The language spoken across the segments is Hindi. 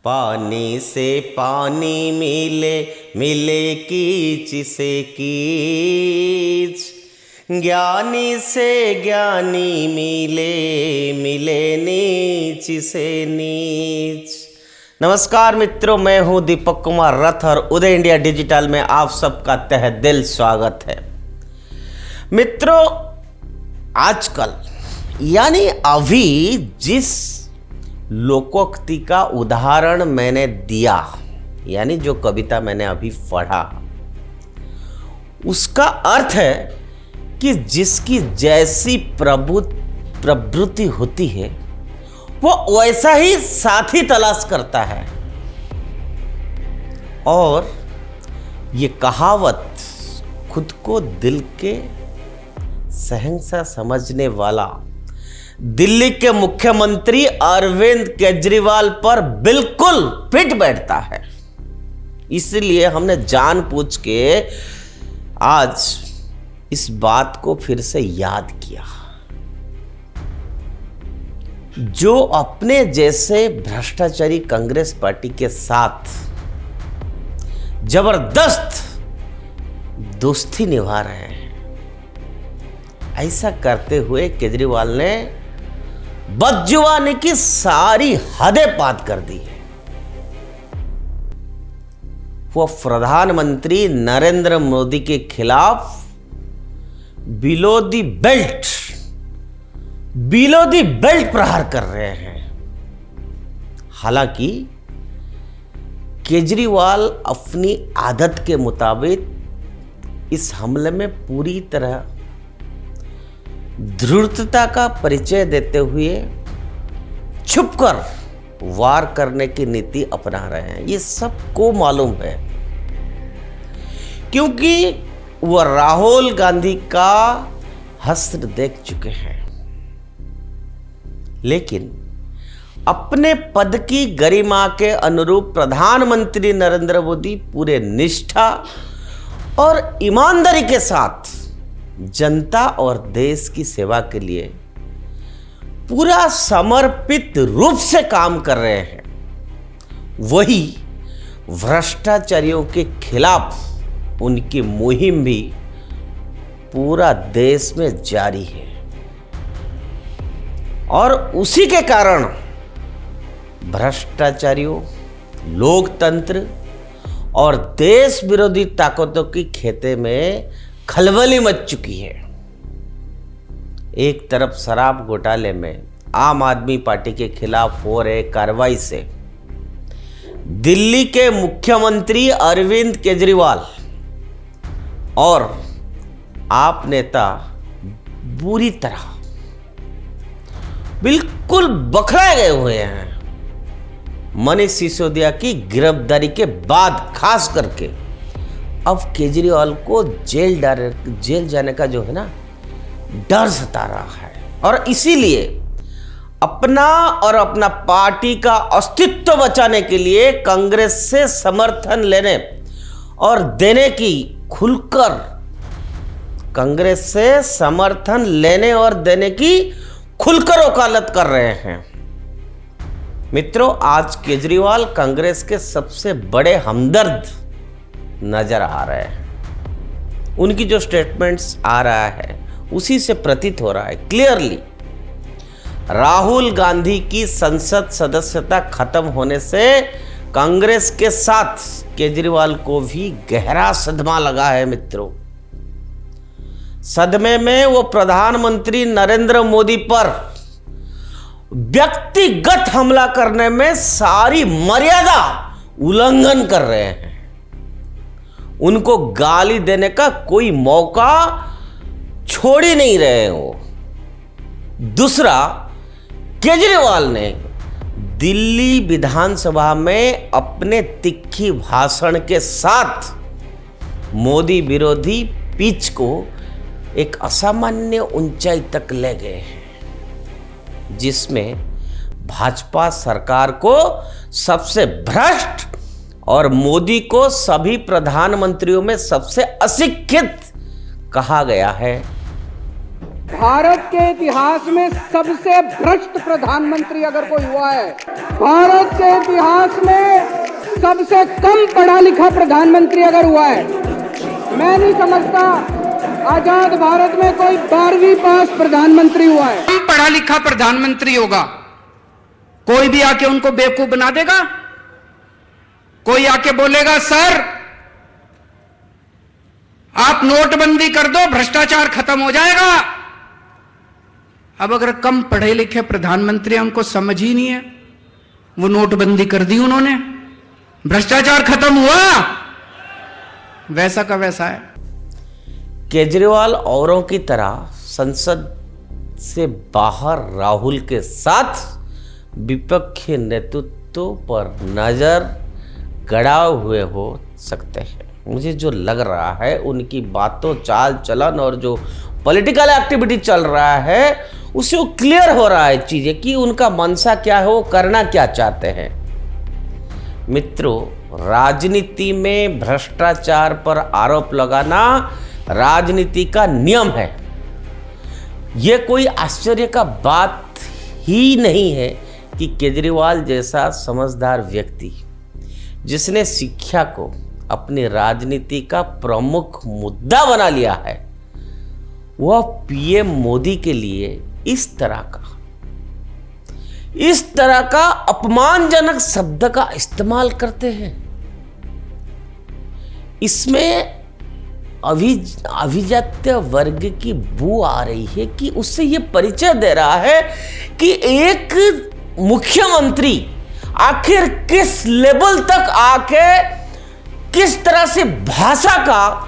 पानी से पानी मिले, मिले कीच से कीच, ज्ञानी से ज्ञानी मिले, मिले नीच से नीच। नमस्कार मित्रों, मैं हूं दीपक कुमार रथ और उदय इंडिया डिजिटल में आप सबका तहे दिल स्वागत है। मित्रों, आजकल यानी अभी जिस लोकोक्ति का उदाहरण मैंने दिया, यानी जो कविता मैंने अभी पढ़ा, उसका अर्थ है कि जिसकी जैसी प्रवृत्ति होती है वो वैसा ही साथी तलाश करता है। और ये कहावत खुद को दिल के शहंशाह समझने वाला दिल्ली के मुख्यमंत्री अरविंद केजरीवाल पर बिल्कुल फिट बैठता है। इसलिए हमने जानबूझ के आज इस बात को फिर से याद किया। जो अपने जैसे भ्रष्टाचारी कांग्रेस पार्टी के साथ जबरदस्त दोस्ती निभा रहे हैं, ऐसा करते हुए केजरीवाल ने बदजुबानी की सारी हदें पार कर दी है। वो प्रधानमंत्री नरेंद्र मोदी के खिलाफ बिलो दी बेल्ट प्रहार कर रहे हैं। हालांकि केजरीवाल अपनी आदत के मुताबिक इस हमले में पूरी तरह दृढ़ता का परिचय देते हुए छुपकर वार करने की नीति अपना रहे हैं। ये सबको मालूम है, क्योंकि वह राहुल गांधी का हश्र देख चुके हैं। लेकिन अपने पद की गरिमा के अनुरूप प्रधानमंत्री नरेंद्र मोदी पूरे निष्ठा और ईमानदारी के साथ जनता और देश की सेवा के लिए पूरा समर्पित रूप से काम कर रहे हैं। वही भ्रष्टाचारियों के खिलाफ उनकी मुहिम भी पूरा देश में जारी है। और उसी के कारण भ्रष्टाचारियों, लोकतंत्र और देश विरोधी ताकतों की खेते में खलबली मच चुकी है। एक तरफ शराब घोटाले में आम आदमी पार्टी के खिलाफ हो रहे कार्रवाई से दिल्ली के मुख्यमंत्री अरविंद केजरीवाल और आप नेता बुरी तरह बिल्कुल बखराए गए हुए हैं। मनीष सिसोदिया की गिरफ्तारी के बाद खास करके अब केजरीवाल को जेल जाने का जो है ना डर सता रहा है। और इसीलिए अपना और अपना पार्टी का अस्तित्व बचाने के लिए कांग्रेस से समर्थन लेने और देने की खुलकर वकालत कर रहे हैं। मित्रों, आज केजरीवाल कांग्रेस के सबसे बड़े हमदर्द नजर आ रहे हैं। उनकी जो स्टेटमेंट्स आ रहा है उसी से प्रतीत हो रहा है क्लियरली राहुल गांधी की संसद सदस्यता खत्म होने से कांग्रेस के साथ केजरीवाल को भी गहरा सदमा लगा है। मित्रों, सदमे में वो प्रधानमंत्री नरेंद्र मोदी पर व्यक्तिगत हमला करने में सारी मर्यादा उल्लंघन कर रहे हैं। उनको गाली देने का कोई मौका छोड़ ही नहीं रहे हो। दूसरा, केजरीवाल ने दिल्ली विधानसभा में अपने तिखी भाषण के साथ मोदी विरोधी पिच को एक असामान्य ऊंचाई तक ले गए हैं, जिसमें भाजपा सरकार को सबसे भ्रष्ट और मोदी को सभी प्रधानमंत्रियों में सबसे अशिक्षित कहा गया है। भारत के इतिहास में सबसे भ्रष्ट प्रधानमंत्री अगर कोई हुआ है, भारत के इतिहास में सबसे कम पढ़ा लिखा प्रधानमंत्री अगर हुआ है, मैं नहीं समझता आजाद भारत में कोई 12वीं पास प्रधानमंत्री हुआ है। कम पढ़ा लिखा प्रधानमंत्री होगा, कोई भी आके उनको बेवकूफ बना देगा। कोई आके बोलेगा सर आप नोटबंदी कर दो, भ्रष्टाचार खत्म हो जाएगा। अब अगर कम पढ़े लिखे प्रधानमंत्री उनको समझ ही नहीं है, वो नोटबंदी कर दी उन्होंने, भ्रष्टाचार खत्म हुआ, वैसा का वैसा है। केजरीवाल औरों की तरह संसद से बाहर राहुल के साथ विपक्षी नेतृत्व पर नजर गड़ाए हुए हो सकते हैं। मुझे जो लग रहा है उनकी बातों, चाल चलन और जो पॉलिटिकल एक्टिविटी चल रहा है उससे वो क्लियर हो रहा है चीजें कि उनका मनसा क्या है, वो करना क्या चाहते हैं। मित्रों, राजनीति में भ्रष्टाचार पर आरोप लगाना राजनीति का नियम है। यह कोई आश्चर्य का बात ही नहीं है कि केजरीवाल जैसा समझदार व्यक्ति जिसने शिक्षा को अपनी राजनीति का प्रमुख मुद्दा बना लिया है, वह पीएम मोदी के लिए इस तरह का अपमानजनक शब्द का इस्तेमाल करते हैं। इसमें अभिजात्य वर्ग की बू आ रही है कि उससे यह परिचय दे रहा है कि एक मुख्यमंत्री आखिर किस लेवल तक आके किस तरह से भाषा का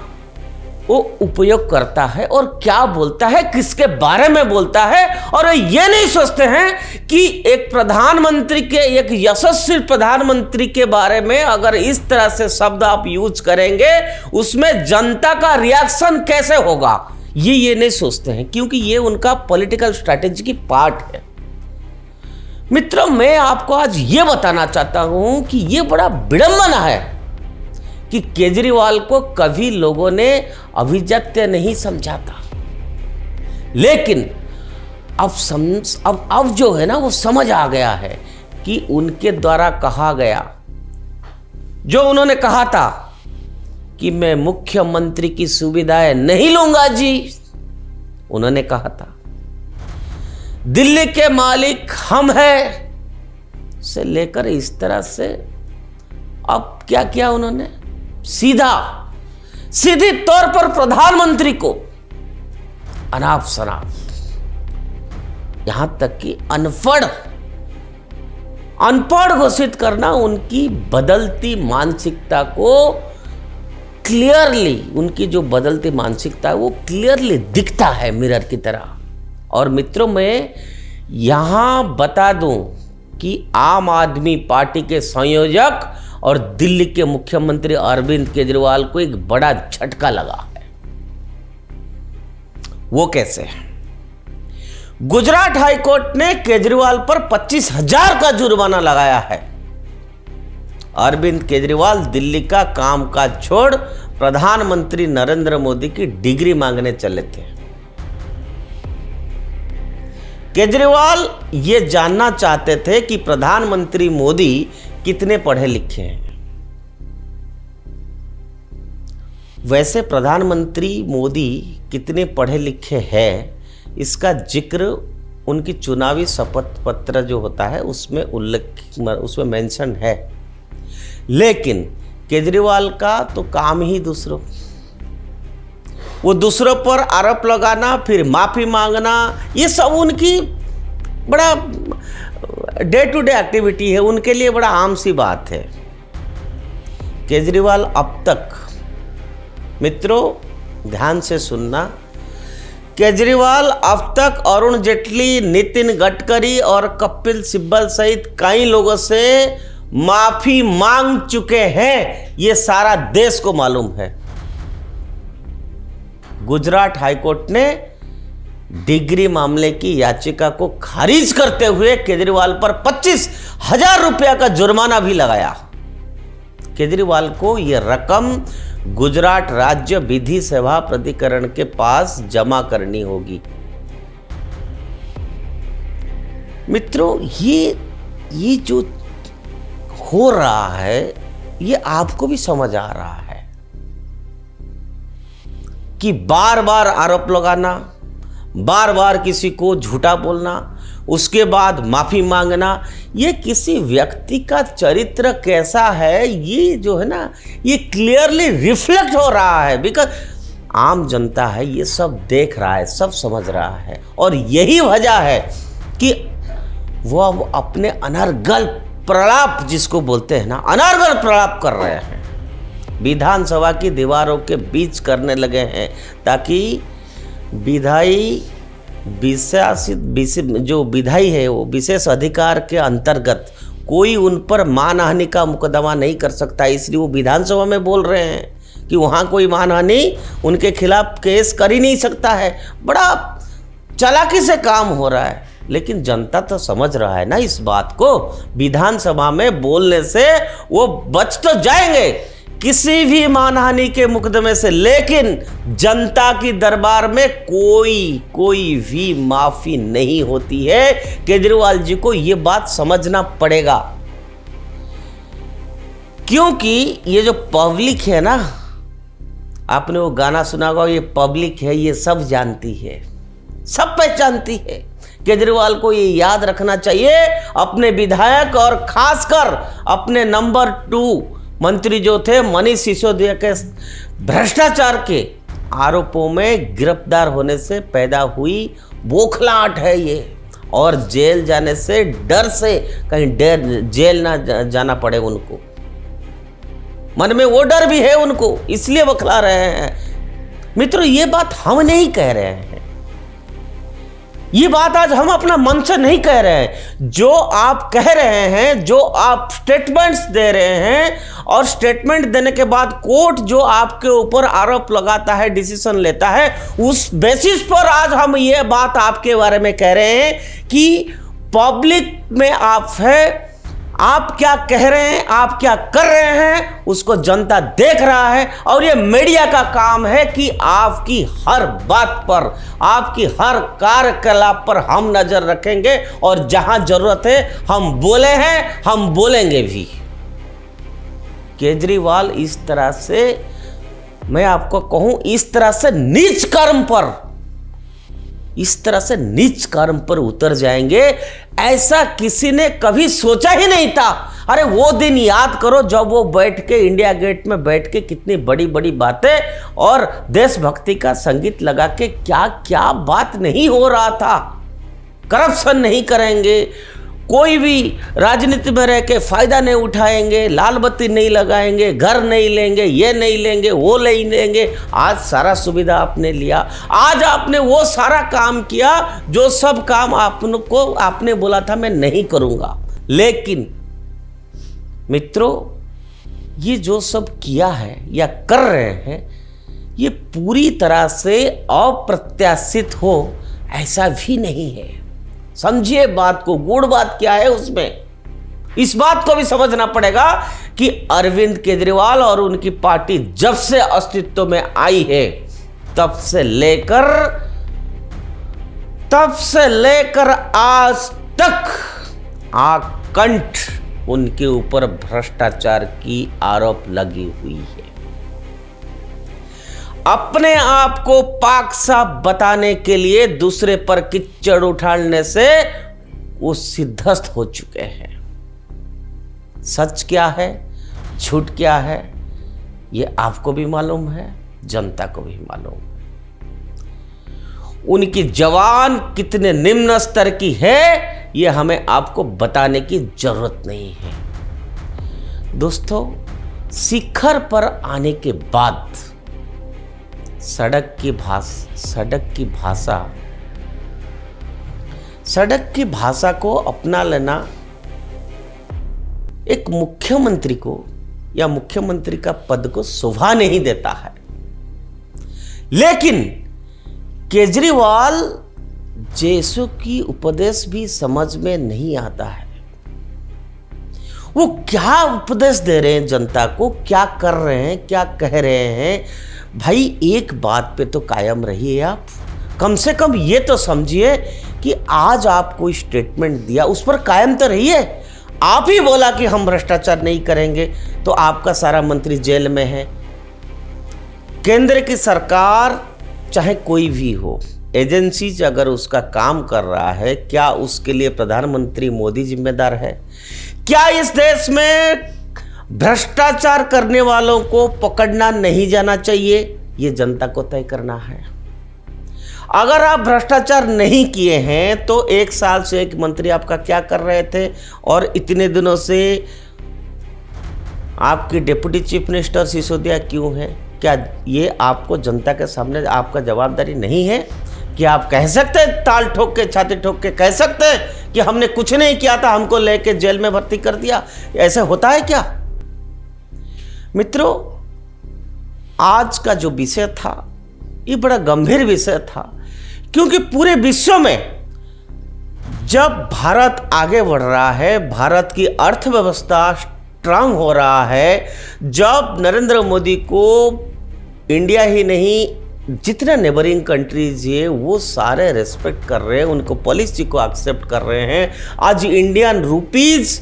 वो उपयोग करता है और क्या बोलता है, किसके बारे में बोलता है। और ये नहीं सोचते हैं कि एक प्रधानमंत्री के, एक यशस्वी प्रधानमंत्री के बारे में अगर इस तरह से शब्द आप यूज करेंगे उसमें जनता का रिएक्शन कैसे होगा, ये नहीं सोचते हैं, क्योंकि ये उनका पॉलिटिकल स्ट्रैटेजी की पार्ट है। मित्रों, मैं आपको आज ये बताना चाहता हूं कि ये बड़ा विडंबना है कि केजरीवाल को कभी लोगों ने अभिजात्य नहीं समझा था, लेकिन अब जो है ना वो समझ आ गया है कि उनके द्वारा कहा गया, जो उन्होंने कहा था कि मैं मुख्यमंत्री की सुविधाएं नहीं लूंगा जी, उन्होंने कहा था दिल्ली के मालिक हम हैं से लेकर इस तरह से अब क्या किया उन्होंने, सीधी तौर पर प्रधानमंत्री को अनाप शनाप, यहां तक कि अनपढ़ घोषित करना उनकी बदलती मानसिकता को क्लियरली, उनकी जो बदलती मानसिकता है वो क्लियरली दिखता है मिरर की तरह। और मित्रों, मैं यहां बता दूं कि आम आदमी पार्टी के संयोजक और दिल्ली के मुख्यमंत्री अरविंद केजरीवाल को एक बड़ा झटका लगा है। वो कैसे? गुजरात हाईकोर्ट ने केजरीवाल पर 25,000 का जुर्माना लगाया है। अरविंद केजरीवाल दिल्ली का कामकाज छोड़ प्रधानमंत्री नरेंद्र मोदी की डिग्री मांगने चले थे। केजरीवाल ये जानना चाहते थे कि प्रधानमंत्री मोदी कितने पढ़े लिखे हैं। वैसे प्रधानमंत्री मोदी कितने पढ़े लिखे हैं, इसका जिक्र उनकी चुनावी शपथ पत्र जो होता है उसमें मेंशन है, लेकिन केजरीवाल का तो काम ही वो दूसरों पर आरोप लगाना, फिर माफी मांगना, ये सब उनकी बड़ा डे टू डे एक्टिविटी है, उनके लिए बड़ा आम सी बात है। केजरीवाल अब तक, मित्रों ध्यान से सुनना, केजरीवाल अब तक अरुण जेटली, नितिन गडकरी और कपिल सिब्बल सहित कई लोगों से माफी मांग चुके हैं, ये सारा देश को मालूम है। गुजरात हाईकोर्ट ने डिग्री मामले की याचिका को खारिज करते हुए केजरीवाल पर 25,000 रुपया का जुर्माना भी लगाया। केजरीवाल को यह रकम गुजरात राज्य विधि सेवा प्राधिकरण के पास जमा करनी होगी। मित्रों, ये जो हो रहा है ये आपको भी समझ आ रहा है कि बार बार आरोप लगाना, बार बार किसी को झूठा बोलना, उसके बाद माफी मांगना, ये किसी व्यक्ति का चरित्र कैसा है ये जो है ना, ये क्लियरली रिफ्लेक्ट हो रहा है। बिकॉज आम जनता है, ये सब देख रहा है, सब समझ रहा है, और यही वजह है कि वो अब अपने अनर्गल प्रलाप, जिसको बोलते हैं ना, अनर्गल प्रलाप कर रहे हैं, विधानसभा की दीवारों के बीच करने लगे हैं, ताकि विधायी जो विधायी है वो विशेष अधिकार के अंतर्गत कोई उन पर मानहानि का मुकदमा नहीं कर सकता। इसलिए वो विधानसभा में बोल रहे हैं कि वहाँ कोई मानहानि उनके खिलाफ केस कर ही नहीं सकता है। बड़ा चालाकी से काम हो रहा है, लेकिन जनता तो समझ रहा है ना इस बात को। विधानसभा में बोलने से वो बच तो जाएंगे किसी भी मानहानि के मुकदमे से, लेकिन जनता की दरबार में कोई भी माफी नहीं होती है। केजरीवाल जी को ये बात समझना पड़ेगा, क्योंकि ये जो पब्लिक है ना, आपने वो गाना सुना होगा, ये पब्लिक है, ये सब जानती है, सब पहचानती है। केजरीवाल को ये याद रखना चाहिए, अपने विधायक और खासकर अपने नंबर 2 मंत्री जो थे मनीष सिसोदिया के भ्रष्टाचार के आरोपों में गिरफ्तार होने से पैदा हुई बौखलाहट है ये, और जेल जाने से डर से कहीं जेल ना जाना पड़े उनको, मन में वो डर भी है उनको, इसलिए बौखला रहे हैं। मित्रों, ये बात हम नहीं कह रहे हैं, ये बात आज हम अपना मन से नहीं कह रहे हैं। जो आप कह रहे हैं, जो आप स्टेटमेंट्स दे रहे हैं, और स्टेटमेंट देने के बाद कोर्ट जो आपके ऊपर आरोप लगाता है, डिसीजन लेता है, उस बेसिस पर आज हम ये बात आपके बारे में कह रहे हैं कि पब्लिक में आप है, आप क्या कह रहे हैं, आप क्या कर रहे हैं, उसको जनता देख रहा है। और ये मीडिया का काम है कि आपकी हर बात पर, आपकी हर कार्यकलाप पर हम नजर रखेंगे, और जहां जरूरत है हम बोले हैं, हम बोलेंगे भी। केजरीवाल इस तरह से, मैं आपको कहूं, इस तरह से नीच कर्म पर, इस तरह से नीच कर्म पर उतर जाएंगे, ऐसा किसी ने कभी सोचा ही नहीं था। अरे वो दिन याद करो जब वो बैठ के इंडिया गेट में बैठ के कितनी बड़ी बड़ी बातें और देशभक्ति का संगीत लगा के क्या क्या बात नहीं हो रहा था। करप्शन नहीं करेंगे, कोई भी राजनीति में रह के फायदा नहीं उठाएंगे, लाल बत्ती नहीं लगाएंगे, घर नहीं लेंगे, ये नहीं लेंगे, वो नहीं लेंगे। आज सारा सुविधा आपने लिया, आज आपने वो सारा काम किया जो सब काम आपने बोला था मैं नहीं करूंगा। लेकिन मित्रों, ये जो सब किया है या कर रहे हैं, ये पूरी तरह से अप्रत्याशित हो ऐसा भी नहीं है। समझिए बात को, गूढ़ बात क्या है उसमें, इस बात को भी समझना पड़ेगा कि अरविंद केजरीवाल और उनकी पार्टी जब से अस्तित्व में आई है, तब से लेकर आज तक आकंठ उनके ऊपर भ्रष्टाचार की आरोप लगी हुई है। अपने आप को पाक साफ बताने के लिए दूसरे पर किच्चड़ उठाने से वो सिद्धस्त हो चुके हैं। सच क्या है, झूठ क्या है, ये आपको भी मालूम है, जनता को भी मालूम है। उनकी जवान कितने निम्न स्तर की है, ये हमें आपको बताने की जरूरत नहीं है। दोस्तों, शिखर पर आने के बाद सड़क की भाषा को अपना लेना एक मुख्यमंत्री को या मुख्यमंत्री का पद को शोभा नहीं देता है। लेकिन केजरीवाल जैसों की उपदेश भी समझ में नहीं आता है। वो क्या उपदेश दे रहे हैं जनता को, क्या कर रहे हैं, क्या कह रहे हैं। भाई एक बात पे तो कायम रहिए आप, कम से कम ये तो समझिए कि आज आप कोई स्टेटमेंट दिया उस पर कायम तो रहिए। आप ही बोला कि हम भ्रष्टाचार नहीं करेंगे, तो आपका सारा मंत्री जेल में है। केंद्र की सरकार चाहे कोई भी हो, एजेंसीज अगर उसका काम कर रहा है, क्या उसके लिए प्रधानमंत्री मोदी जिम्मेदार है? क्या इस देश में भ्रष्टाचार करने वालों को पकड़ना नहीं जाना चाहिए? ये जनता को तय करना है। अगर आप भ्रष्टाचार नहीं किए हैं तो 1 साल से एक मंत्री आपका क्या कर रहे थे, और इतने दिनों से आपकी डिप्टी चीफ मिनिस्टर सिसोदिया क्यों है? क्या ये आपको जनता के सामने आपका जवाबदारी नहीं है कि आप कह सकते हैं, ताल ठोक के, छाती ठोक के कह सकते हैं कि हमने कुछ नहीं किया था, हमको लेके जेल में भर्ती कर दिया? ऐसा होता है क्या? मित्रों, आज का जो विषय था ये बड़ा गंभीर विषय था, क्योंकि पूरे विश्व में जब भारत आगे बढ़ रहा है, भारत की अर्थव्यवस्था स्ट्रांग हो रहा है, जब नरेंद्र मोदी को इंडिया ही नहीं जितने नेबरिंग कंट्रीज है वो सारे रेस्पेक्ट कर रहे हैं, उनको पॉलिसी को एक्सेप्ट कर रहे हैं, आज इंडियन रुपीज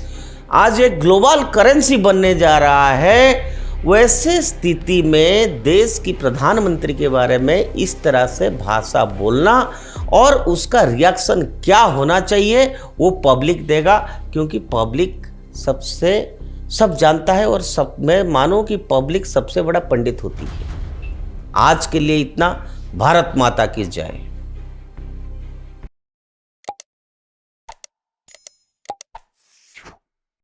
आज एक ग्लोबल करेंसी बनने जा रहा है, वैसे स्थिति में देश की प्रधानमंत्री के बारे में इस तरह से भाषा बोलना और उसका रिएक्शन क्या होना चाहिए वो पब्लिक देगा, क्योंकि पब्लिक सब जानता है, और सब मैं मानो कि पब्लिक सबसे बड़ा पंडित होती है। आज के लिए इतना। भारत माता की जय।